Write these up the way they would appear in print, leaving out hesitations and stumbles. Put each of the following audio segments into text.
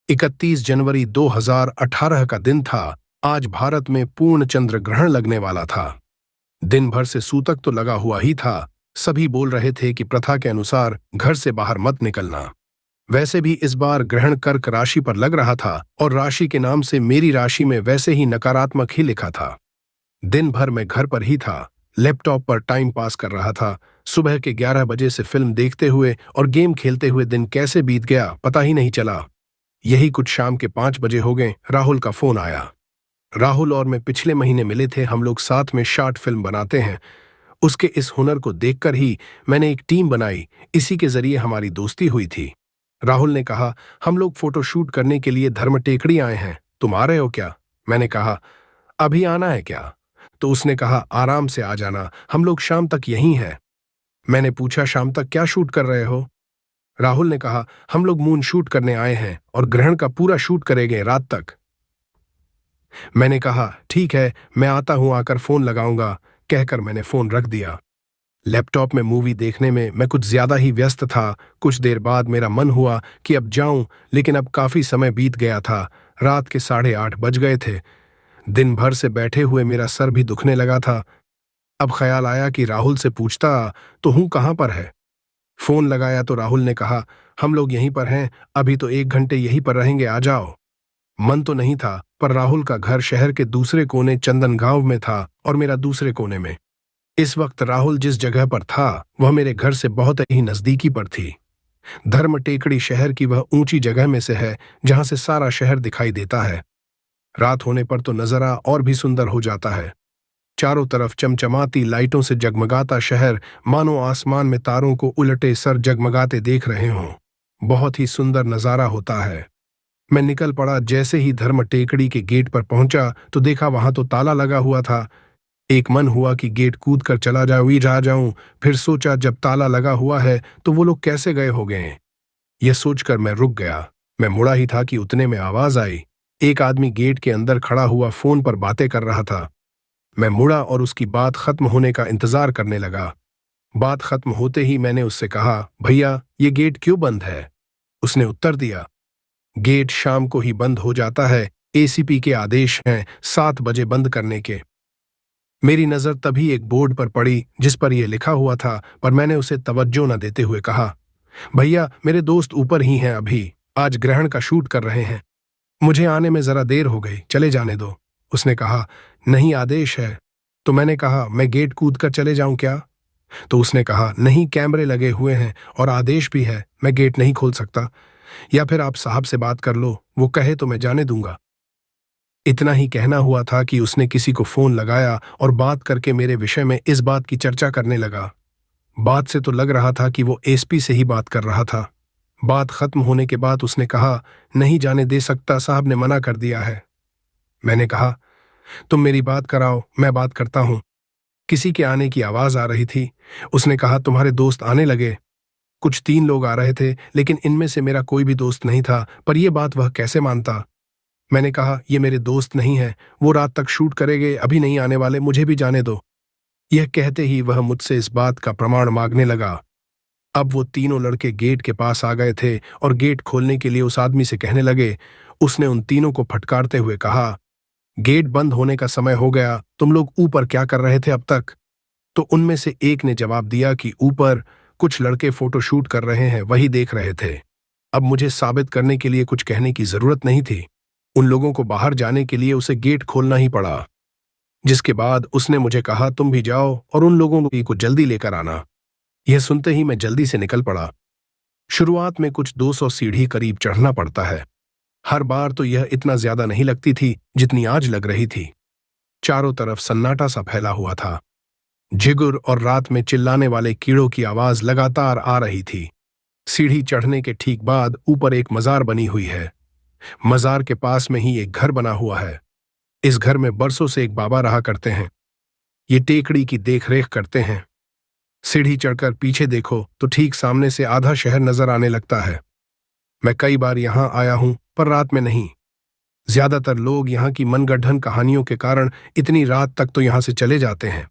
31 जनवरी 2018 का दिन था। आज भारत में पूर्ण चंद्र ग्रहण लगने वाला था। दिन भर से सूतक तो लगा हुआ ही था। सभी बोल रहे थे कि प्रथा के अनुसार घर से बाहर मत निकलना। वैसे भी इस बार ग्रहण कर्क राशि पर लग रहा था और राशि के नाम से मेरी राशि में वैसे ही नकारात्मक ही लिखा था। दिन भर मैं घर पर ही था, लैपटॉप पर टाइम पास कर रहा था। सुबह के 11 बजे से फिल्म देखते हुए और गेम खेलते हुए दिन कैसे बीत गया पता ही नहीं चला। यही कुछ शाम के 5 बजे हो गए, राहुल का फोन आया। राहुल और मैं पिछले महीने मिले थे, हम लोग साथ में शॉर्ट फिल्म बनाते हैं। उसके इस हुनर को देखकर ही मैंने एक टीम बनाई, इसी के जरिए हमारी दोस्ती हुई थी। राहुल ने कहा, हम लोग फोटो शूट करने के लिए धर्म टेकड़ी आए हैं, तुम आ रहे हो क्या? मैंने कहा, अभी आना है क्या? तो उसने कहा, आराम से आ जाना, हम लोग शाम तक यहीं हैं। मैंने पूछा, शाम तक क्या शूट कर रहे हो? राहुल ने कहा, हम लोग मून शूट करने आए हैं और ग्रहण का पूरा शूट करेंगे रात तक। मैंने कहा, ठीक है, मैं आता हूं, आकर फोन लगाऊंगा, कहकर मैंने फोन रख दिया। लैपटॉप में मूवी देखने में मैं कुछ ज्यादा ही व्यस्त था। कुछ देर बाद मेरा मन हुआ कि अब जाऊं, लेकिन अब काफी समय बीत गया था। रात के 8:30 बज गए थे। दिन भर से बैठे हुए मेरा सर भी दुखने लगा था। अब ख्याल आया कि राहुल से पूछता तो हूं कहां पर है। फोन लगाया तो राहुल ने कहा, हम लोग यहीं पर हैं, अभी तो 1 घंटे यहीं पर रहेंगे, आ जाओ। मन तो नहीं था, पर राहुल का घर शहर के दूसरे कोने चंदनगांव में था और मेरा दूसरे कोने में। इस वक्त राहुल जिस जगह पर था वह मेरे घर से बहुत ही नजदीकी पर थी। धर्म टेकड़ी शहर की वह ऊंची जगह में से है जहां से सारा शहर दिखाई देता है। रात होने पर तो नजारा और भी सुंदर हो जाता है। चारों तरफ चमचमाती लाइटों से जगमगाता शहर, मानो आसमान में तारों को उलटे सर जगमगाते देख रहे हों। बहुत ही सुंदर नजारा होता है। मैं निकल पड़ा। जैसे ही धर्म टेकड़ी के गेट पर पहुंचा तो देखा वहां तो ताला लगा हुआ था। एक मन हुआ कि गेट कूद कर चला जाऊं। फिर सोचा, जब ताला लगा हुआ है तो वो लोग कैसे गए हो गए? यह सोचकर मैं रुक गया। मैं मुड़ा ही था कि उतने में आवाज आई। एक आदमी गेट के अंदर खड़ा हुआ फोन पर बातें कर रहा था। मैं मुड़ा और उसकी बात खत्म होने का इंतजार करने लगा। बात खत्म होते ही मैंने उससे कहा, भैया ये गेट क्यों बंद है? उसने उत्तर दिया, गेट शाम को ही बंद हो जाता है, एसीपी के आदेश हैं 7 बजे बंद करने के। मेरी नजर तभी एक बोर्ड पर पड़ी जिस पर यह लिखा हुआ था, पर मैंने उसे तवज्जो न देते हुए कहा, भैया मेरे दोस्त ऊपर ही हैं, अभी आज ग्रहण का शूट कर रहे हैं, मुझे आने में जरा देर हो गई, चले जाने दो। उसने कहा, नहीं आदेश है। तो मैंने कहा, मैं गेट कूद कर चले जाऊं क्या? तो उसने कहा, नहीं, कैमरे लगे हुए हैं और आदेश भी है, मैं गेट नहीं खोल सकता। या फिर आप साहब से बात कर लो, वो कहे तो मैं जाने दूंगा। इतना ही कहना हुआ था कि उसने किसी को फोन लगाया और बात करके मेरे विषय में इस बात की चर्चा करने लगा। बात से तो लग रहा था कि वो एसपी से ही बात कर रहा था। बात खत्म होने के बाद उसने कहा, नहीं जाने दे सकता, साहब ने मना कर दिया है। मैंने कहा, तुम मेरी बात कराओ, मैं बात करता हूं। किसी के आने की आवाज आ रही थी। उसने कहा, तुम्हारे दोस्त आने लगे? कुछ 3 लोग आ रहे थे, लेकिन इनमें से मेरा कोई भी दोस्त नहीं था, पर यह बात वह कैसे मानता? मैंने कहा, ये मेरे दोस्त नहीं है, वो रात तक शूट करेंगे, अभी नहीं आने वाले, मुझे भी जाने दो। यह कहते ही वह मुझसे इस बात का प्रमाण मांगने लगा। अब वो तीनों लड़के गेट के पास आ गए थे और गेट खोलने के लिए उस आदमी से कहने लगे। उसने उन तीनों को फटकारते हुए कहा, गेट बंद होने का समय हो गया, तुम लोग ऊपर क्या कर रहे थे अब तक? तो उनमें से एक ने जवाब दिया कि ऊपर कुछ लड़के फोटो शूट कर रहे हैं, वही देख रहे थे। अब मुझे साबित करने के लिए कुछ कहने की जरूरत नहीं थी। उन लोगों को बाहर जाने के लिए उसे गेट खोलना ही पड़ा। जिसके बाद उसने मुझे कहा, तुम भी जाओ और उन लोगों को जल्दी लेकर आना। यह सुनते ही मैं जल्दी से निकल पड़ा। शुरुआत में कुछ 200 सीढ़ी करीब चढ़ना पड़ता है। हर बार तो यह इतना ज्यादा नहीं लगती थी जितनी आज लग रही थी। चारों तरफ सन्नाटा सा फैला हुआ था। झिगुर और रात में चिल्लाने वाले कीड़ों की आवाज लगातार आ रही थी। सीढ़ी चढ़ने के ठीक बाद ऊपर एक मजार बनी हुई है। मजार के पास में ही एक घर बना हुआ है। इस घर में बरसों से एक बाबा रहा करते हैं। ये टेकड़ी की देखरेख करते हैं। सीढ़ी चढ़कर पीछे देखो तो ठीक सामने से आधा शहर नजर आने लगता है। मैं कई बार यहां आया हूं, पर रात में नहीं। ज्यादातर लोग यहां की मनगढ़ंत कहानियों के कारण इतनी रात तक तो यहां से चले जाते हैं।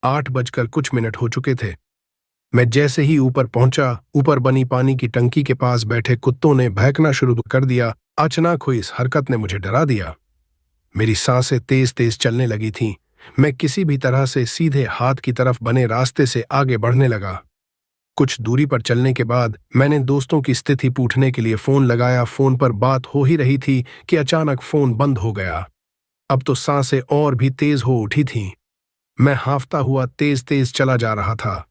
8 बजकर कुछ मिनट हो चुके थे। मैं जैसे ही ऊपर पहुंचा, ऊपर बनी पानी की टंकी के पास बैठे कुत्तों ने भौंकना शुरू कर दिया। अचानक हुई इस हरकत ने मुझे डरा दिया। मेरी सांसें तेज तेज चलने लगी थीं। मैं किसी भी तरह से सीधे हाथ की तरफ बने रास्ते से आगे बढ़ने लगा। कुछ दूरी पर चलने के बाद मैंने दोस्तों की स्थिति पूछने के लिए फोन लगाया। फोन पर बात हो ही रही थी कि अचानक फोन बंद हो गया। अब तो सांसें और भी तेज हो उठी थीं। मैं हांफता हुआ तेज तेज चला जा रहा था।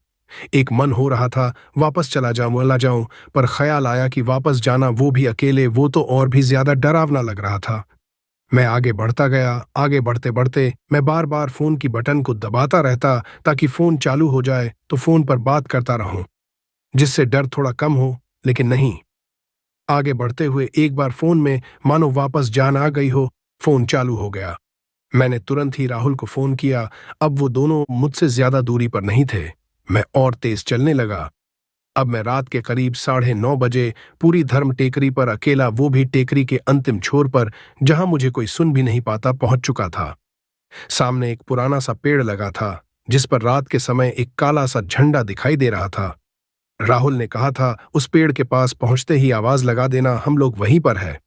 एक मन हो रहा था वापस चला जाऊं, पर ख्याल आया कि वापस जाना, वो भी अकेले, वो तो और भी ज्यादा डरावना लग रहा था। मैं आगे बढ़ता गया। आगे बढ़ते बढ़ते मैं बार बार फोन की बटन को दबाता रहता ताकि फोन चालू हो जाए तो फोन पर बात करता रहूं, जिससे डर थोड़ा कम हो। लेकिन नहीं, आगे बढ़ते हुए एक बार फोन में मानो वापस जान आ गई हो। फोन चालू हो गया। मैंने तुरंत ही राहुल को फोन किया। अब वो दोनों मुझसे ज्यादा दूरी पर नहीं थे। मैं और तेज चलने लगा। अब मैं रात के करीब 9:30 बजे पूरी धर्म टेकरी पर अकेला, वो भी टेकरी के अंतिम छोर पर जहां मुझे कोई सुन भी नहीं पाता, पहुंच चुका था। सामने एक पुराना सा पेड़ लगा था जिस पर रात के समय एक काला सा झंडा दिखाई दे रहा था। राहुल ने कहा था उस पेड़ के पास पहुंचते ही आवाज लगा देना, हम लोग वहीं पर है।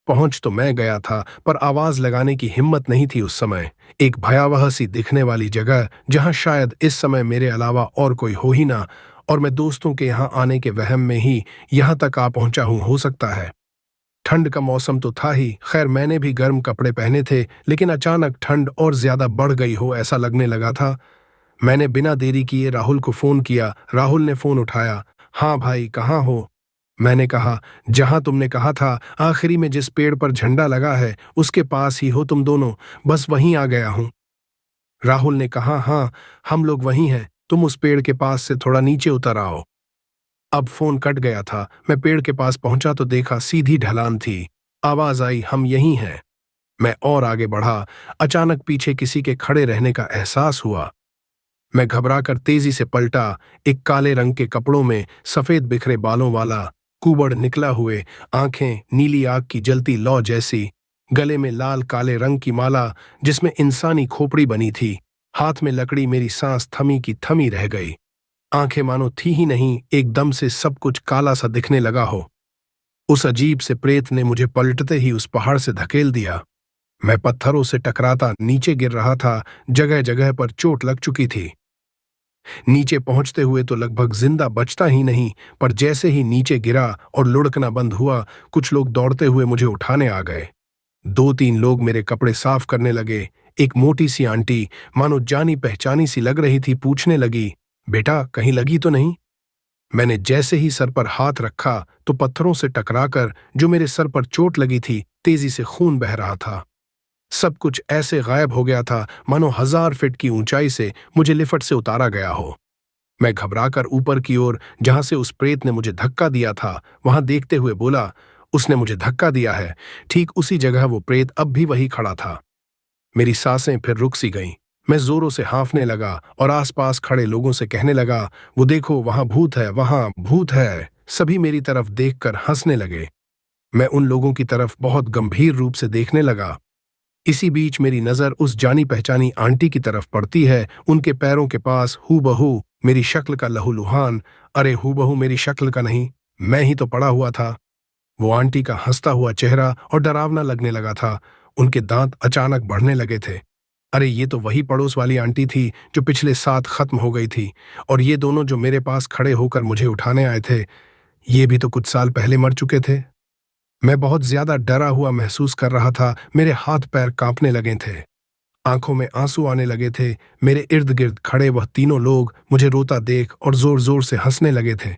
पहुंच तो मैं गया था, पर आवाज लगाने की हिम्मत नहीं थी उस समय। एक भयावह सी दिखने वाली जगह जहां शायद इस समय मेरे अलावा और कोई हो ही ना, और मैं दोस्तों के यहां आने के वहम में ही यहां तक आ पहुंचा हूं, हो सकता है। ठंड का मौसम तो था ही, खैर मैंने भी गर्म कपड़े पहने थे, लेकिन अचानक ठंड और ज्यादा बढ़ गई हो ऐसा लगने लगा था। मैंने बिना देरी किए राहुल को फोन किया। राहुल ने फोन उठाया। हाँ भाई, कहाँ हो? मैंने कहा, जहां तुमने कहा था, आखिरी में जिस पेड़ पर झंडा लगा है उसके पास ही हो तुम दोनों, बस वहीं आ गया हूं। राहुल ने कहा, हाँ हम लोग वहीं हैं, तुम उस पेड़ के पास से थोड़ा नीचे उतर आओ। अब फोन कट गया था। मैं पेड़ के पास पहुंचा तो देखा सीधी ढलान थी। आवाज आई, हम यहीं हैं। मैं और आगे बढ़ा। अचानक पीछे किसी के खड़े रहने का एहसास हुआ। मैं घबराकर तेजी से पलटा। एक काले रंग के कपड़ों में, सफेद बिखरे बालों वाला, कुबड़ निकला हुए, आंखें नीली आग की जलती लौ जैसी, गले में लाल काले रंग की माला जिसमें इंसानी खोपड़ी बनी थी, हाथ में लकड़ी। मेरी सांस थमी की थमी रह गई। आंखें मानो थी ही नहीं, एकदम से सब कुछ काला सा दिखने लगा हो। उस अजीब से प्रेत ने मुझे पलटते ही उस पहाड़ से धकेल दिया। मैं पत्थरों से टकराता नीचे गिर रहा था। जगह जगह पर चोट लग चुकी थी। नीचे पहुंचते हुए तो लगभग जिंदा बचता ही नहीं, पर जैसे ही नीचे गिरा और लुढ़कना बंद हुआ, कुछ लोग दौड़ते हुए मुझे उठाने आ गए। 2-3 लोग मेरे कपड़े साफ करने लगे। एक मोटी सी आंटी, मानो जानी पहचानी सी लग रही थी, पूछने लगी, बेटा कहीं लगी तो नहीं? मैंने जैसे ही सर पर हाथ रखा तो पत्थरों से टकराकर जो मेरे सर पर चोट लगी थी, तेजी से खून बह रहा था। सब कुछ ऐसे गायब हो गया था मानो 1000 फीट की ऊंचाई से मुझे लिफ्ट से उतारा गया हो। मैं घबराकर ऊपर की ओर, जहां से उस प्रेत ने मुझे धक्का दिया था, वहां देखते हुए बोला, उसने मुझे धक्का दिया है। ठीक उसी जगह वो प्रेत अब भी वही खड़ा था। मेरी सांसें फिर रुक सी गईं। मैं जोरों से हांफने लगा और आसपास खड़े लोगों से कहने लगा, वो देखो वहां भूत है, वहां भूत है। सभी मेरी तरफ देखकर हंसने लगे। मैं उन लोगों की तरफ बहुत गंभीर रूप से देखने लगा। इसी बीच मेरी नजर उस जानी पहचानी आंटी की तरफ पड़ती है। उनके पैरों के पास हूबहू मेरी शक्ल का लहूलुहान, अरे हूबहू मेरी शक्ल का नहीं, मैं ही तो पड़ा हुआ था। वो आंटी का हंसता हुआ चेहरा और डरावना लगने लगा था। उनके दांत अचानक बढ़ने लगे थे। अरे ये तो वही पड़ोस वाली आंटी थी जो पिछले साथ खत्म हो गई थी, और ये दोनों जो मेरे पास खड़े होकर मुझे उठाने आए थे, ये भी तो कुछ साल पहले मर चुके थे। मैं बहुत ज्यादा डरा हुआ महसूस कर रहा था। मेरे हाथ पैर कांपने लगे थे। आंखों में आंसू आने लगे थे। मेरे इर्द गिर्द खड़े वह तीनों लोग मुझे रोता देख और जोर जोर से हंसने लगे थे।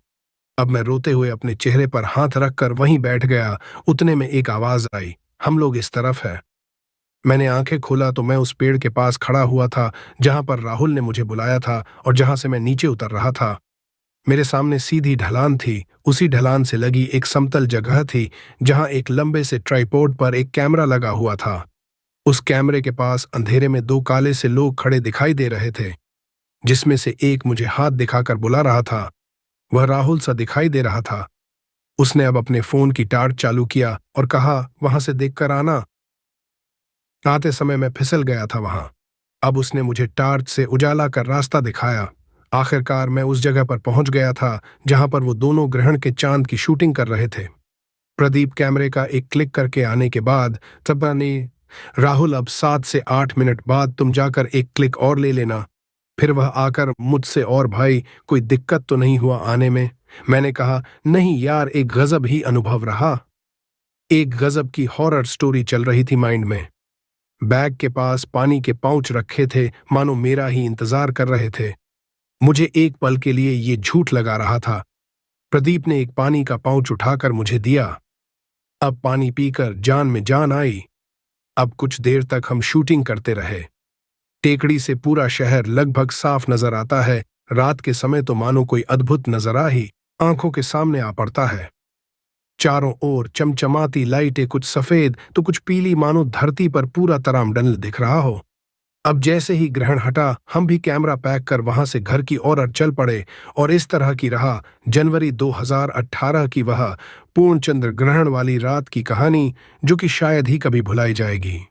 अब मैं रोते हुए अपने चेहरे पर हाथ रखकर वहीं बैठ गया। उतने में एक आवाज आई, हम लोग इस तरफ है। मैंने आंखें खोला तो मैं उस पेड़ के पास खड़ा हुआ था जहां पर राहुल ने मुझे बुलाया था और जहां से मैं नीचे उतर रहा था। मेरे सामने सीधी ढलान थी। उसी ढलान से लगी एक समतल जगह थी जहां एक लंबे से ट्राइपॉड पर एक कैमरा लगा हुआ था। उस कैमरे के पास अंधेरे में 2 काले से लोग खड़े दिखाई दे रहे थे, जिसमें से एक मुझे हाथ दिखाकर बुला रहा था। वह राहुल सा दिखाई दे रहा था। उसने अब अपने फोन की टार्च चालू किया और कहा, वहां से देखकर आना। आते समय मैं फिसल गया था वहां। अब उसने मुझे टार्च से उजाला कर रास्ता दिखाया। आखिरकार मैं उस जगह पर पहुंच गया था जहां पर वो दोनों ग्रहण के चांद की शूटिंग कर रहे थे। प्रदीप कैमरे का एक क्लिक करके आने के बाद तब्बा ने, राहुल अब 7 से 8 मिनट बाद तुम जाकर एक क्लिक और ले लेना। फिर वह आकर मुझसे, और भाई कोई दिक्कत तो नहीं हुआ आने में? मैंने कहा, नहीं यार, एक गजब ही अनुभव रहा। एक गजब की हॉरर स्टोरी चल रही थी माइंड में। बैग के पास पानी के पाउच रखे थे, मानो मेरा ही इंतजार कर रहे थे। मुझे एक पल के लिए ये झूठ लगा रहा था। प्रदीप ने एक पानी का पाउच उठाकर मुझे दिया। अब पानी पीकर जान में जान आई। अब कुछ देर तक हम शूटिंग करते रहे। टेकड़ी से पूरा शहर लगभग साफ नजर आता है। रात के समय तो मानो कोई अद्भुत नजारा ही आंखों के सामने आ पड़ता है। चारों ओर चमचमाती लाइटें, कुछ सफेद तो कुछ पीली, मानो धरती पर पूरा तरामडल दिख रहा हो। अब जैसे ही ग्रहण हटा, हम भी कैमरा पैक कर वहां से घर की ओर चल पड़े। और इस तरह की रहा जनवरी 2018 की वह पूर्ण चंद्र ग्रहण वाली रात की कहानी, जो कि शायद ही कभी भुलाई जाएगी।